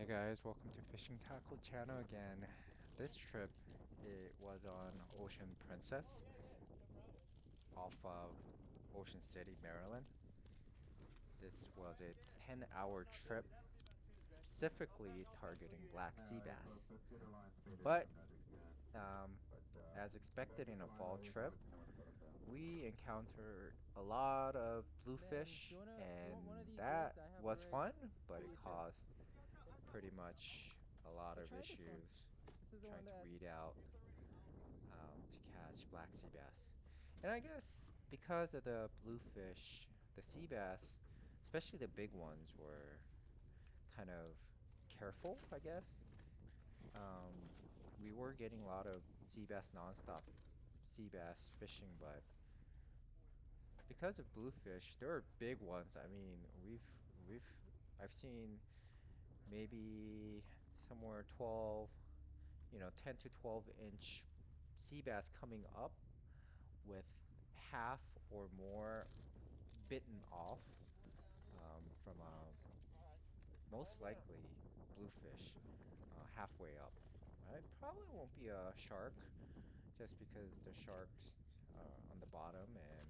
Guys, welcome to Fishing Tackle channel again. This trip it was on Ocean Princess off of Ocean City, Maryland. This was a 10-hour trip specifically targeting black sea bass. But as expected in a fall trip, we encountered a lot of bluefish and that was fun, but it caused pretty much a lot of issues trying to weed out to catch black sea bass. And I guess because of the bluefish, the sea bass, especially the big ones, were kind of careful, I guess. Um, we were getting a lot of sea bass nonstop sea bass fishing, but because of bluefish, there are big ones. I mean, we've I've seen maybe somewhere 12, 10 to 12-inch sea bass coming up with half or more bitten off from most likely bluefish halfway up. It probably won't be a shark just because the sharks on the bottom and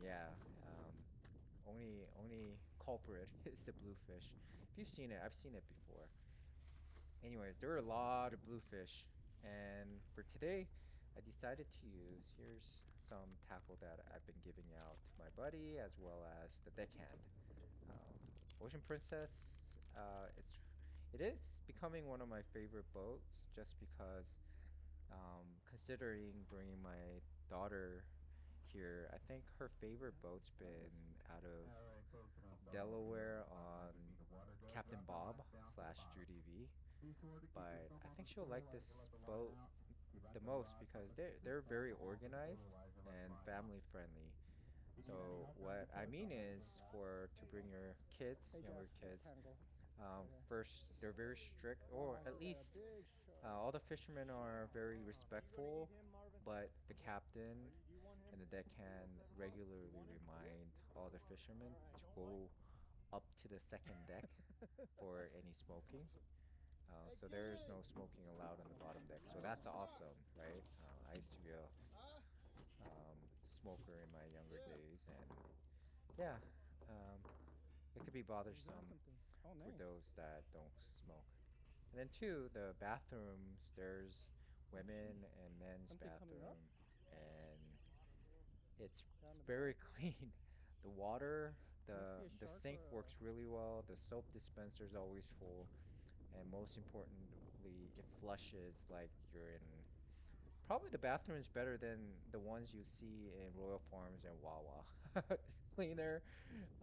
yeah, um, only culprit is the bluefish. If you've seen it, I've seen it before. Anyways, there are a lot of bluefish, and for today, I decided to use here's some tackle that I've been giving out to my buddy as well as the deckhand. Um, Ocean Princess, it is becoming one of my favorite boats just because considering bringing my daughter here, I think her favorite boat's been out of Delaware on Captain Bob slash Judy V. But I think she'll like this boat the most because they're very organized and family friendly. So what I mean is for to bring your kids, younger kids, first they're very strict, or at least all the fishermen are very respectful, but the captain and the deckhand regularly remind all the fishermen to go up to the second deck for any smoking. So there is no smoking allowed on the bottom deck. So that's awesome, right? I used to be a smoker in my younger days, and yeah, um, it could be bothersome for those that don't smoke. And then two, the bathrooms, there's women and men's bathroom, and it's very clean. The water, the sink works really well. The soap dispenser is always full, and most importantly, it flushes like you're in. Probably the bathroom is better than the ones you see in Royal Farms and Wawa. It's cleaner,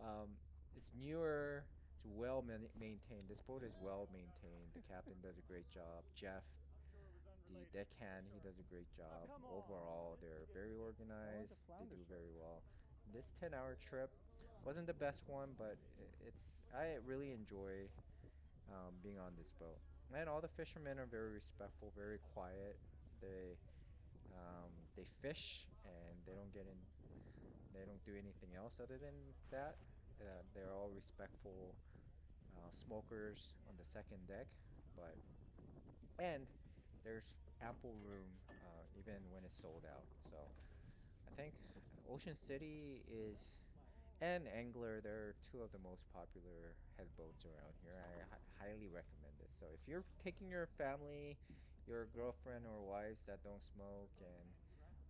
um, it's newer, it's well maintained. This boat is well maintained. The captain does a great job. Jeff, the deckhand, he does a great job. Overall, they're very organized. They do very well. This 10-hour trip wasn't the best one, but I really enjoy being on this boat. And all the fishermen are very respectful, very quiet. They fish and they don't do anything else other than that. They're all respectful smokers on the second deck, but and there's ample room even when it's sold out. So I think Ocean City is and Angler, they're two of the most popular headboats around here. I highly recommend this. So if you're taking your family, your girlfriend or wives that don't smoke and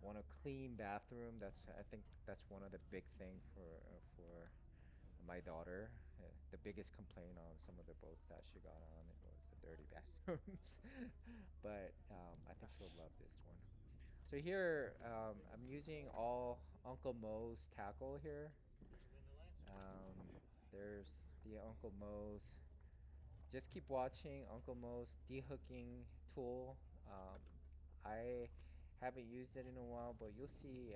want a clean bathroom, I think that's one of the big thing for my daughter. The biggest complaint on some of the boats that she got on it was the dirty bathrooms. But I think she'll love this one. So here, I'm using all Uncle Mo's tackle here. Um, there's the Uncle Mo's. Just keep watching Uncle Mo's dehooking tool. I haven't used it in a while, but you'll see.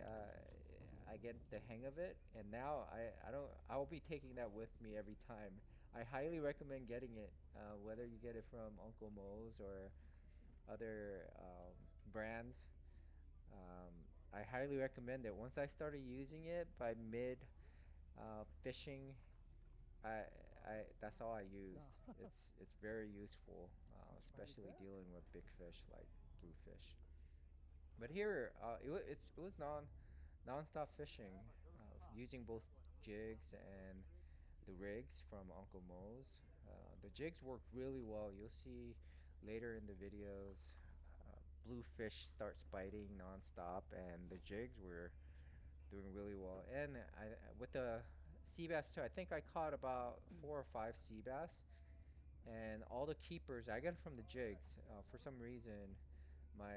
I get the hang of it, and now I don't. I'll be taking that with me every time. I highly recommend getting it, whether you get it from Uncle Mo's or other brands. I highly recommend it. Once I started using it by mid fishing I I that's all I used. No. It's very useful, That's right especially there. dealing with big fish like bluefish. But here, it was non-stop fishing, using both jigs and the rigs from Uncle Mo's. The jigs work really well. You'll see later in the videos, bluefish starts biting non-stop, and the jigs were doing really well. And I with the sea bass too. I think I caught about 4 or 5 sea bass, and all the keepers I get from the jigs. For some reason, my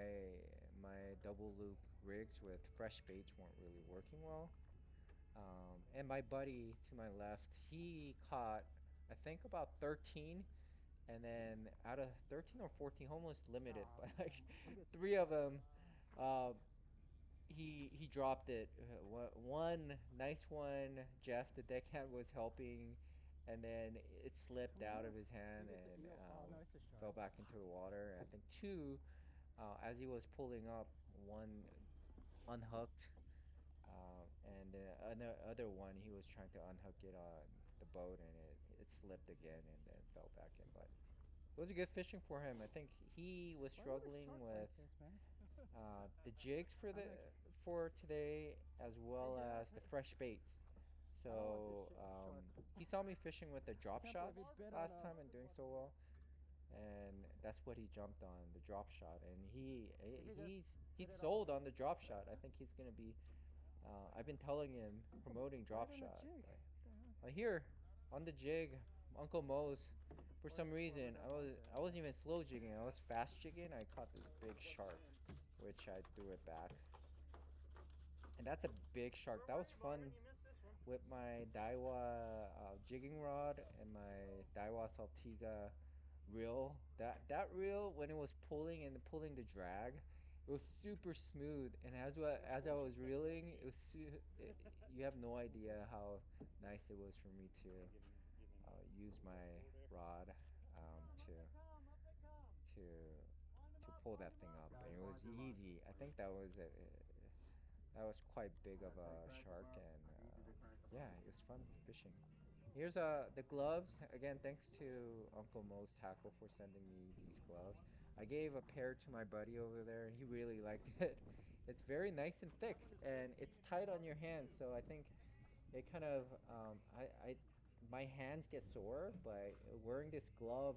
my double loop rigs with fresh baits weren't really working well. And my buddy to my left, he caught I think about 13, and then out of 13 or 14, almost limited, Oh but like man, look at three of them, uh, he dropped it. One nice one, Jeff, the deckhand was helping, and then it slipped come on out of up. his hand Maybe it's a and eel. Oh no, it's a fell shark. back into the water. And I think two, as he was pulling up, one unhooked, and the other one he was trying to unhook it on the boat, and it slipped again and then fell back in. But it was a good fishing for him. I think he was Why would a struggling shark bite with this, man? the jigs I'm like, for today, as hey well Jeff. as the fresh baits. I don't want this So shark. he saw me fishing with the I drop can't believe shots it bit on last a. time and doing so well, and that's what he jumped on, the drop shot. And Did he just hit he's it off? sold on the drop shot. I think he's gonna be. I've been telling him promoting Right drop on a shot, jig. but What the heck? here on the jig, Uncle Mo's. For some Whatever reason, that was I wasn't even slow jigging. I was fast jigging. I caught this big shark, which I threw it back. And that's a big shark. That was fun with my Daiwa jigging rod and my Daiwa Saltiga reel. That reel, when it was pulling and pulling the drag, it was super smooth. And as I was reeling, you have no idea how nice it was for me to use my rod to pull that thing up, and it was easy. I think that was quite big of a shark, and yeah, it was fun fishing. Here's the gloves. Again, thanks to Uncle Mo's Tackle for sending me these gloves. I gave a pair to my buddy over there, and he really liked it. It's very nice and thick, and it's tight on your hands, so I think it kind of my hands get sore, but wearing this glove,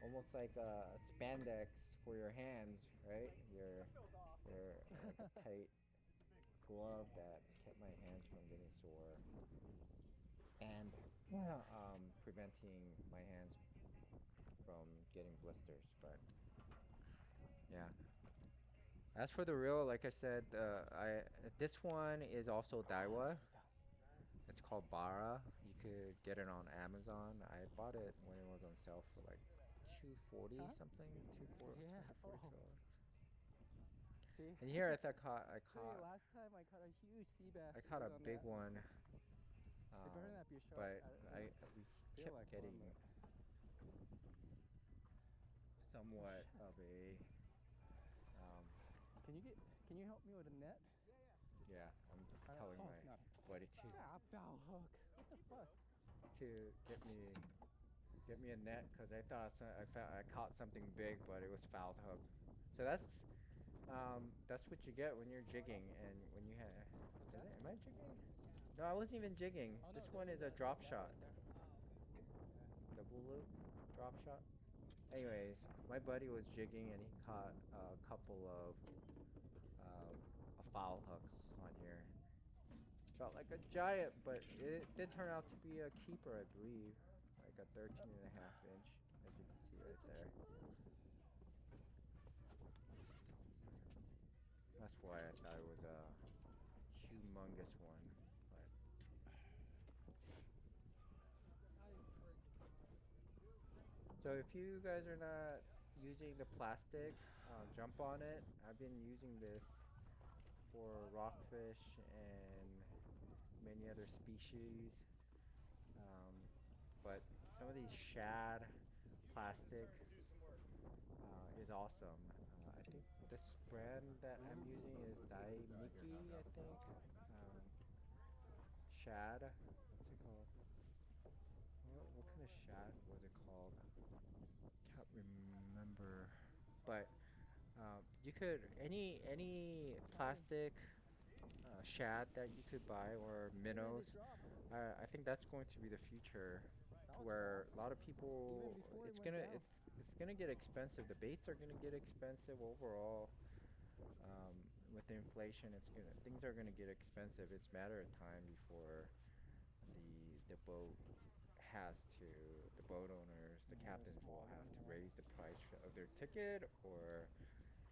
almost like a spandex for your hands, right? Your like a tight glove that kept my hands from getting sore and preventing my hands from getting blisters. But yeah, as for the reel, like I said, I this one is also Daiwa. It's called Bara. You could get it on Amazon. I bought it when it was on sale for like 240 Huh? something, Yeah. Oh, 242. see. And here See, last time I caught a huge sea bass. I It caught was a on big that. one, It better not be a shark. but It doesn't we feel kept like one, getting but oh somewhat shit. of a um, Can you get? Can you help me with a net? yeah. I'm I don't. telling Oh my no. buddy Ah, foul hook. What the fuck? to get me a net because I thought I caught something big, but it was foul hook. So that's what you get when you're jigging and when you have. What's Is that? it? Am I jigging? No, I wasn't even jigging. Oh no, This there one is is a that drop that shot, right there. Yeah. double loop, drop shot. Anyways, my buddy was jigging and he caught a couple of um, a foul hook on here. Felt like a giant, but it did turn out to be a keeper, I believe. Like a 13.5 inch, as you can see right It's a there. keeper. That's why I thought it was a humongous one. But so if you guys are not using the plastic, jump on it. I've been using this for rockfish and many other species. Um, but some of these shad plastic is awesome. I think this brand that I'm using is Dai Mickey, I think. Shad. What's it called? What kind of shad was it called? Can't remember. But you could any Mommy, plastic shad that you could buy or as soon as minnows. it dropped, I think that's going to be the future, that to was where a fast. lot of Even people before it went down. it's gonna get expensive. The baits are gonna get expensive overall. With the inflation, it's gonna things are gonna get expensive. It's a matter of time before the boat has to the boat owners, the No, a captains will small have one. to Yeah. raise the price of their ticket or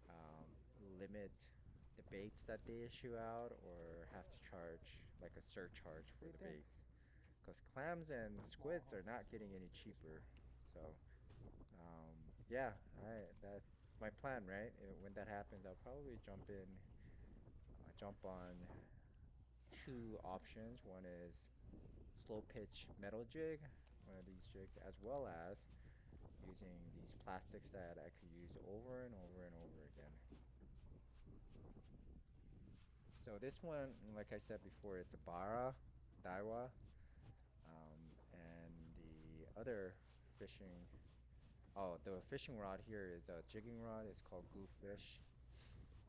um, limit the baits that they issue out or have to charge like a surcharge What do for you the think? baits because clams and Small, squids huh? are not getting any cheaper. So yeah, that's my plan, right? When that happens, I'll probably jump on two options. One is slow pitch metal jig, one of these jigs, as well as using these plastics that I could use over and over and over again. So this one, like I said before, it's a Daiwa, and the other fishing, oh, the fishing rod here is a jigging rod. It's called bluefish,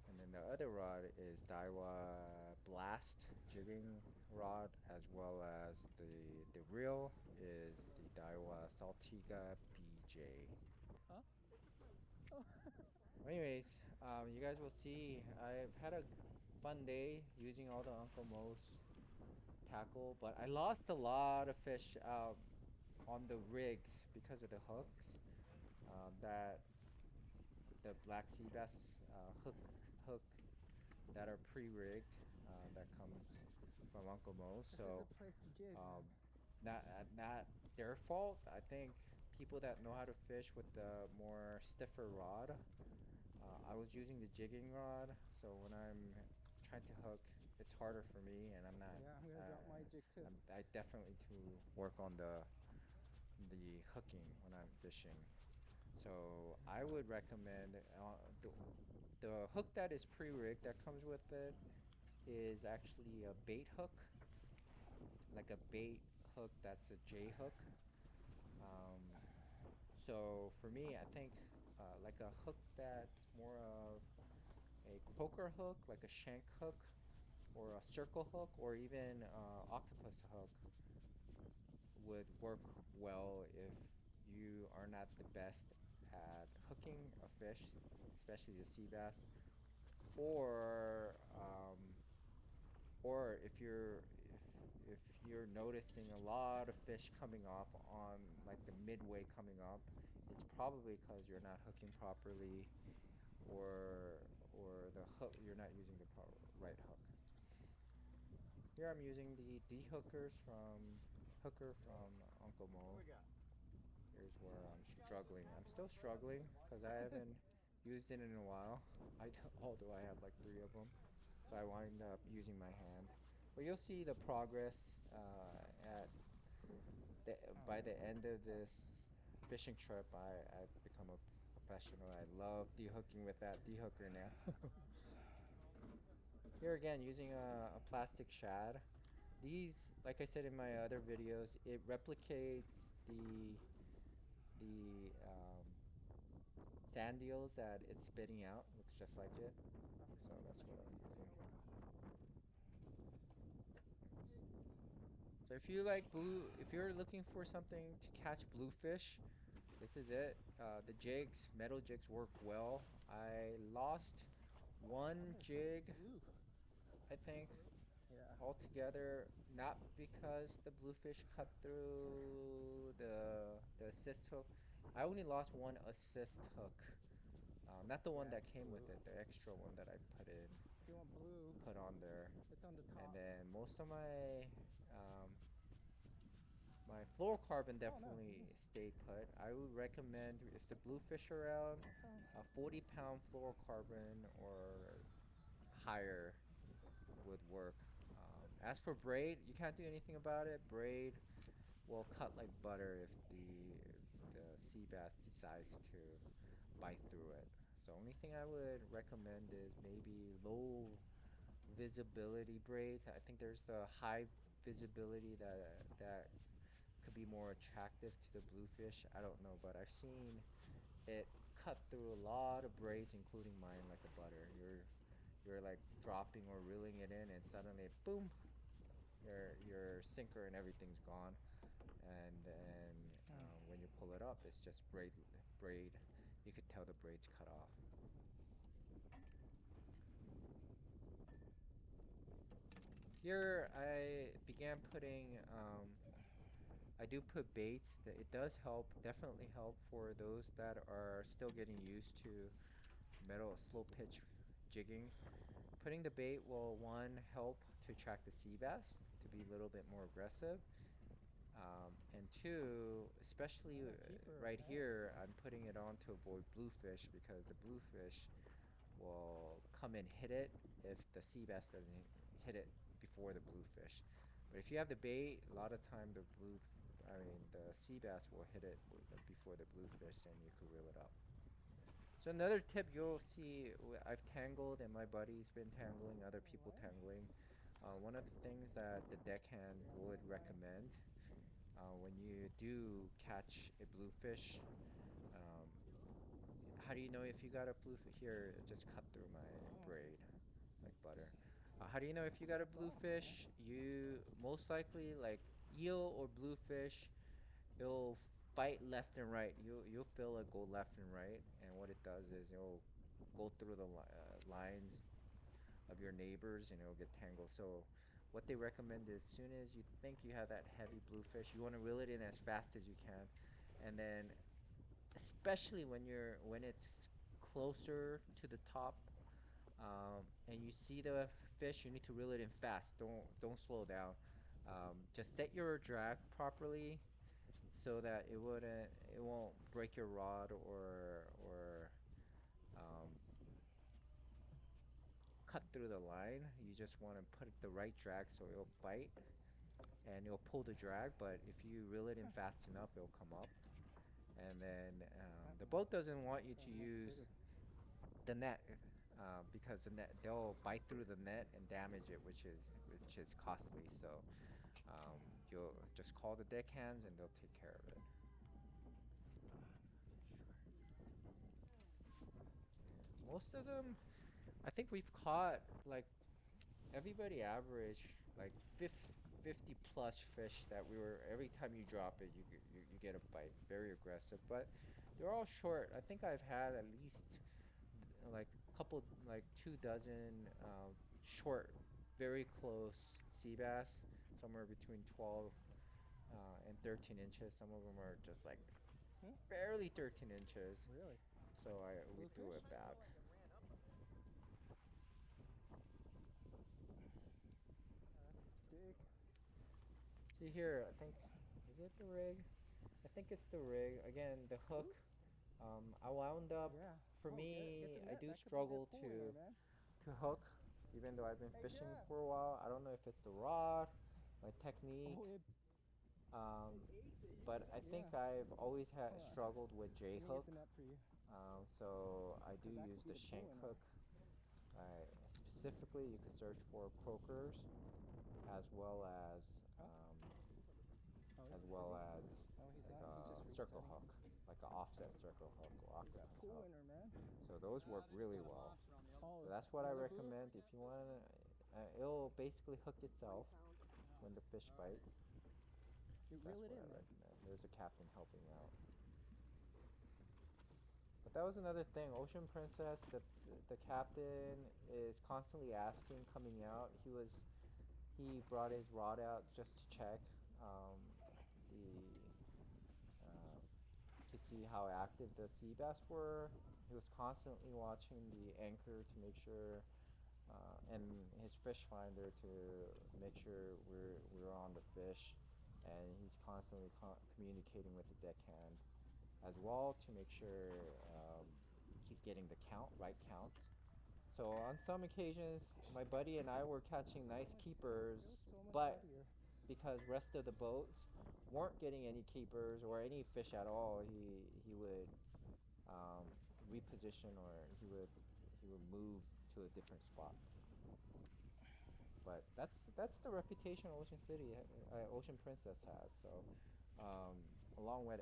and then the other rod is Daiwa Blast jigging rod, as well as the reel is the Daiwa Saltiga BJ. Huh? Oh. Anyways, you guys will see. I've had a fun day using all the Uncle Mo's tackle, but I lost a lot of fish on the rigs because of the hooks. That the black sea bass hook that are pre-rigged that comes from Uncle Mo's. This is a So place to jig, um, man. not their fault. I think people that know how to fish with the more stiffer rod. I was using the jigging rod, so when I'm trying to hook, it's harder for me, and I'm not. Yeah, I'm gonna drop my jig too. I definitely to work on the hooking when I'm fishing. So I would recommend the hook that is pre-rigged that comes with it is actually a bait hook, like a bait hook that's a J hook. Um, so for me, I think like a hook that's more of a croaker hook, like a shank hook, or a circle hook, or even octopus hook would work well if you are not the best at hooking a fish, especially the sea bass, or or if you're noticing a lot of fish coming off on like the midway coming up, it's probably because you're not hooking properly or the hook you're not using the right hook. Here I'm using the hooker from Uncle What Mo. we got? Here's where I'm struggling. I'm still struggling because I haven't used it in a while. Although I have like three of them, so I wind up using my hand. But you'll see the progress at the Oh by yeah. the end of this fishing trip. I've become a professional. I love dehooking with that dehooker now. Here again, using a plastic shad. These, like I said in my other videos, it replicates the sand eels that it's spitting out. Looks just like it. So that's what I'm using. So if you're looking for something to catch bluefish, this is it. The jigs, metal jigs work well. I lost one Oh, it's jig, blue. I think, Yeah. altogether, not because the bluefish cut So, through the assist hook. I only lost one assist hook, not the one yeah, that it's came with blue. it, the extra one that I If you want blue, put on there. it's on the And top. then most of my fluorocarbon Oh no. definitely stayed put. I would recommend if the bluefish are around, Oh. a 40-pound fluorocarbon or higher would work. As for braid, you can't do anything about it. Braid will cut like butter if the sea bass decides to bite through it. So only thing I would recommend is maybe low visibility braids. I think there's the high visibility that could be more attractive to the bluefish. I don't know, but I've seen it cut through a lot of braids, including mine, like a butter. You're like dropping or reeling it in, and suddenly, boom, your sinker and everything's gone. And then when you pull it up, it's just braid. You could tell the braid's cut off. Here I began putting I do put baits that it does help, definitely help for those that are still getting used to metal slow pitch jigging. Putting the bait will one help to attract the sea bass to be a little bit more aggressive. And two, especially Not a keeper, right eh? here, I'm putting it on to avoid bluefish because the bluefish will come and hit it if the sea bass doesn't hit it before the bluefish. But if you have the bait, a lot of time I mean, the sea bass will hit it before the bluefish, and you could reel it up. So another tip you'll see, I've tangled, and my buddy's been tangling, other people What? tangling. One of the things that the deckhand would recommend when you do catch a bluefish, um, how do you know if you got a bluefish? Here, just cut through my Oh, braid like butter. How do you know if you got a that's awesome, man. bluefish? You most likely like eel or bluefish, it'll fight left and right. You'll feel it go left and right, and what it does is it'll go through the lines of your neighbors and it'll get tangled. So what they recommend is as soon as you think you have that heavy bluefish, you want to reel it in as fast as you can, and then especially when it's closer to the top and you see the fish, you need to reel it in fast. Don't slow down. Just set your drag properly so that it won't break your rod or um, cut through the line. You just want to put the right drag so it'll bite and it'll pull the drag. But if you reel it in fast enough, it'll come up. And then That the one. boat doesn't want you That to one looks use bigger. the net because the net they'll bite through the net and damage it, which is costly. So you'll just call the deckhands and they'll take care of it. Most of them, I think we've caught like everybody average like 50 plus fish that we were every time you drop it you get a bite, very aggressive, but they're all short. I think I've had at least like a couple like 2 dozen short, very close sea bass, somewhere between 12 and 13 inches. Some of them are just like Hmm? barely 13 inches, Really? so I we threw Bluefish? it back. That's big. See here, I think, is it the rig? I think it's the rig. Again, the hook. I wound up, Yeah. for Oh, get the me, I net. do That could be their struggle pool in there, man. to hook, even though I've been Hey, fishing Jeff. for a while. I don't know if it's the rod, my technique, Oh, um, but I yeah. think I've always had Hold on. struggled with J Let me get the hook. net for you. So I do Because that use could be the the pool shank in there. hook. Specifically, you could search for croakers as well as Huh? um, Oh, as is well he? as No, he's like not. He's just a circle resetting. hook, like an offset circle hook or He's got octopus pool hook. in there, man. So those work really well. Oh, So that's what I another blue? recommend if you want to. It'll basically hook itself when the fish bites. You That's reel it what I in, man. recommend. There's a captain helping out. But that was another thing. Ocean Princess, the captain is constantly asking, coming out. He brought his rod out just to check um, the uh, to see how active the sea bass were. He was constantly watching the anchor to make sure, and his fish finder to make sure we're on the fish, and he's constantly communicating with the deckhand as well to make sure he's getting the right count. So on some occasions, my buddy and I were catching So nice much. keepers, Feels so much but heavier. because rest of the boats weren't getting any keepers or any fish at all, he would um, reposition or he would move to a different spot. But that's the reputation Ocean Princess has. So Um, Along with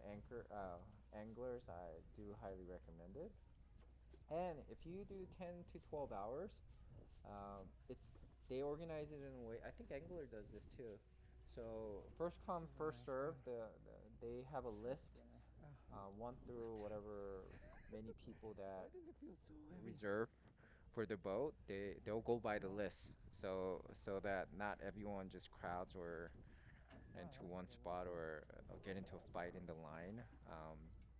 anglers, I do highly recommend it. And if you do 10 to 12 hours, it's they organize it in a way. I think Angler does this too. So first come, This is a first nice serve. one. They have a Nice list, spinner. Oh, one through whatever many people why that does it feel so heavy? reserve for the boat. They'll go by the Oh, list, so that not everyone just crowds or oh, into that's a one good one. spot or get into a fight in the line.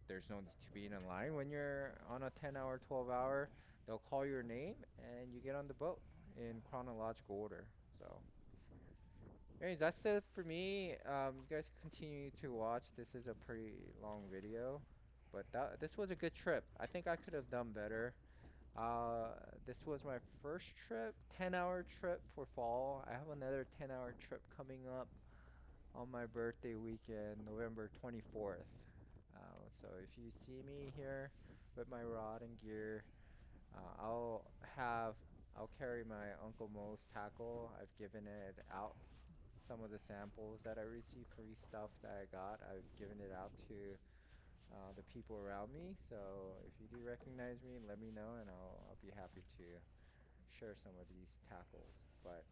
There's no need to be in a line when you're on a 10-hour, 12-hour. They'll call your name and you get on the boat in chronological order. So, anyways, that's it for me. You guys continue to watch. This is a pretty long video, but this was a good trip. I think I could have done better. Uh, this was my first trip, 10-hour trip for fall. I have another 10-hour trip coming up on my birthday weekend, November 24th. So if you see me here with my rod and gear, I'll have I'll carry my Uncle Mo's tackle. I've given it out. Some of the samples that I received, free stuff that I got, I've given it out to the people around me. So if you do recognize me, let me know, and I'll be happy to share some of these tackles. But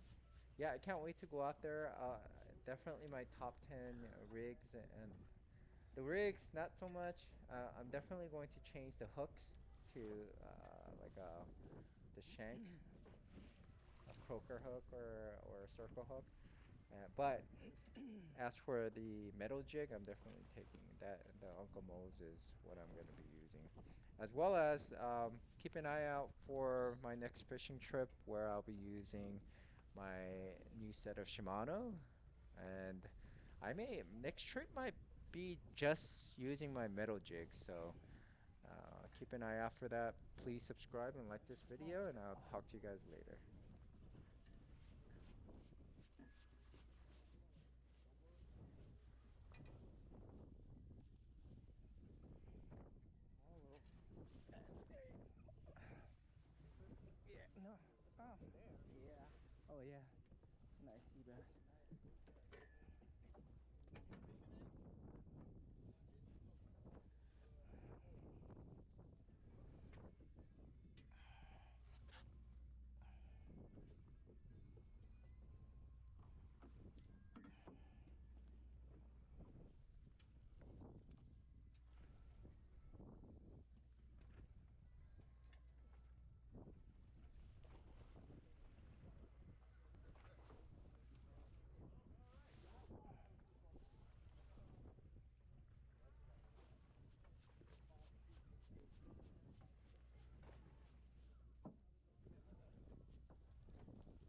yeah, I can't wait to go out there. Definitely my top 10 rigs and the rigs, not so much. I'm definitely going to change the hooks to like the shank, a croaker hook or a circle hook. But as for the metal jig, I'm definitely taking that. The Uncle Mo's is what I'm going to be using. As well as keep an eye out for my next fishing trip where I'll be using my new set of Shimano. And next trip might be just using my metal jig. So keep an eye out for that. Please subscribe and like this Small video, and fish. I'll Oh, talk to you guys later. small little. Yeah, no. Oh, yeah. Oh, yeah. It's a nice sea bass.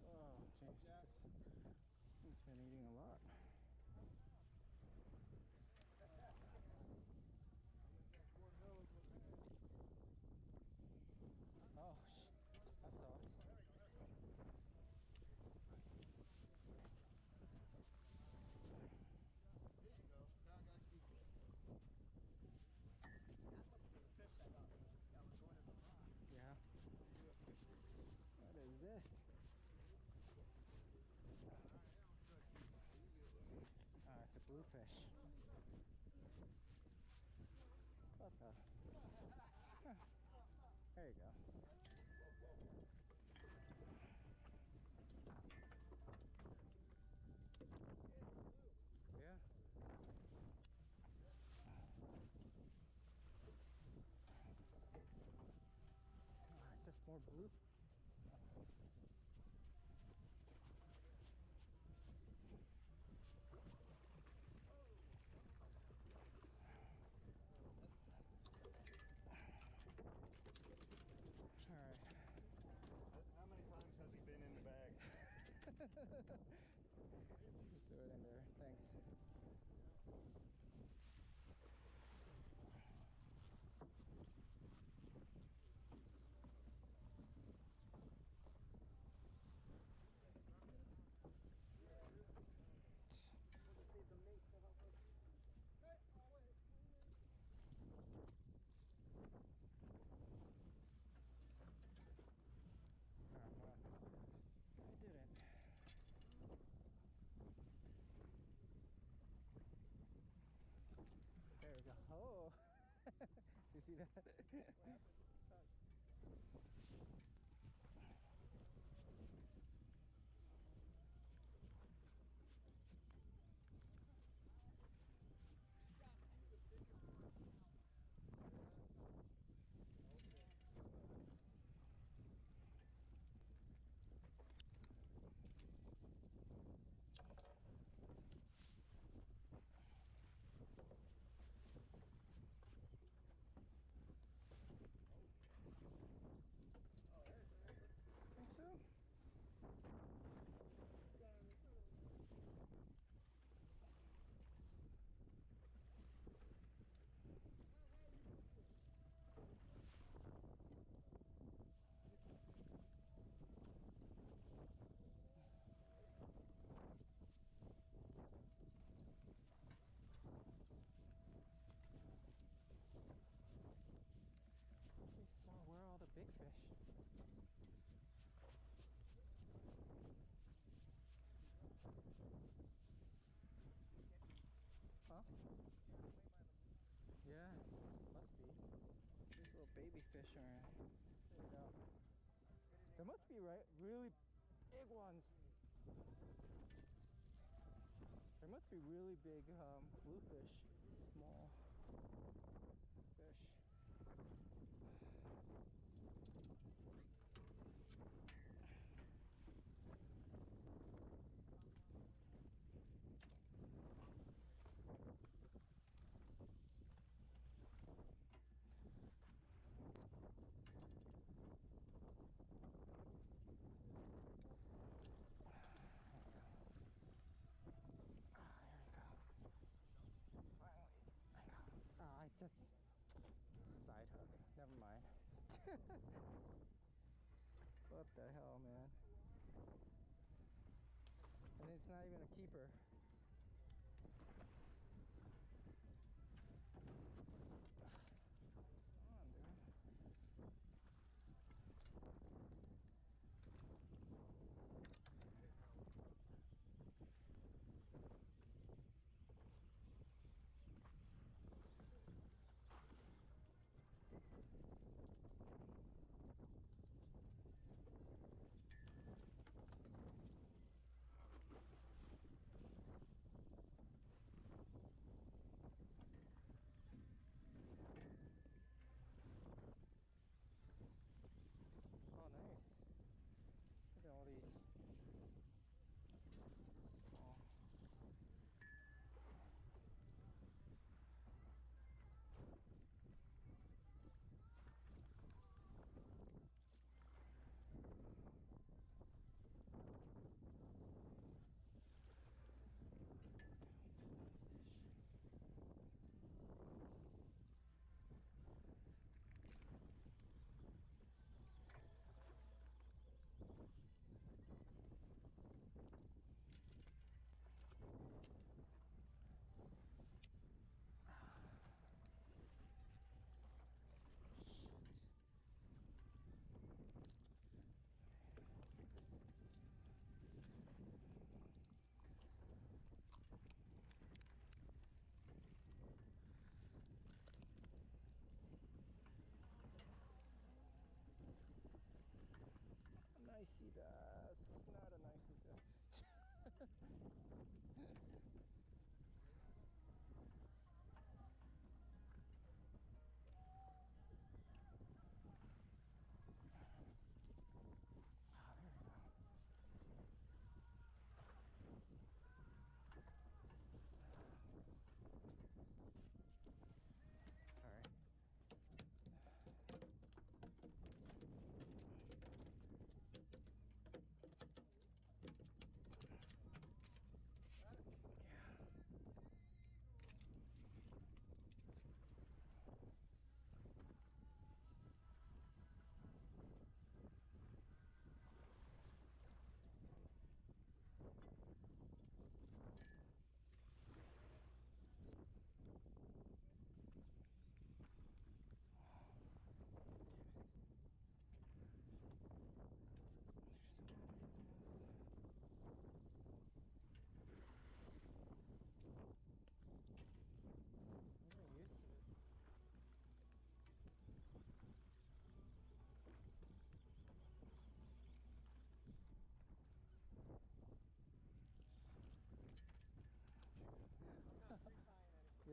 Oh, jeez. This thing's been eating a lot. Oh, that sucks. Yeah. What is this? It's a bluefish. What the? Huh. There you go. Yeah. It's just more blue. All right. How many times has he been in the bag? Just throw it in there. Thanks. Well, I did it. that. Think so? Pretty small. Where are all the big fish? Huh? Yeah, must be. These little baby fish are. There you go. There must be really big ones. There must be really big bluefish. Small fish. Ah, there we go. Finally, I got him. Ah, I just side hook. Never mind. What the hell, man? And it's not even a keeper. Come on, dude.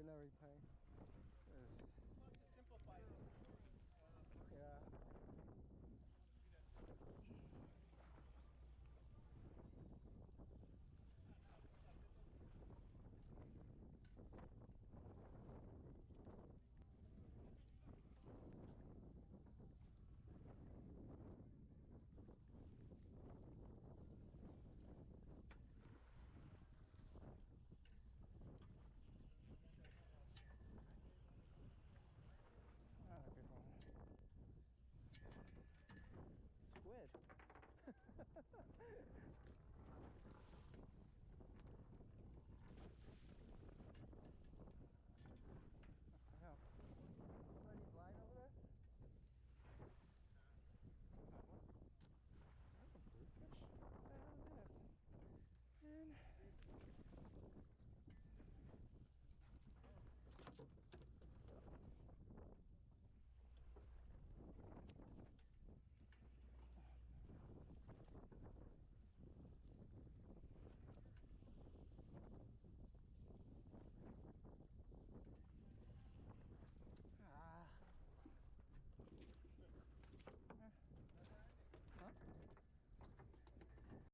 let me repay.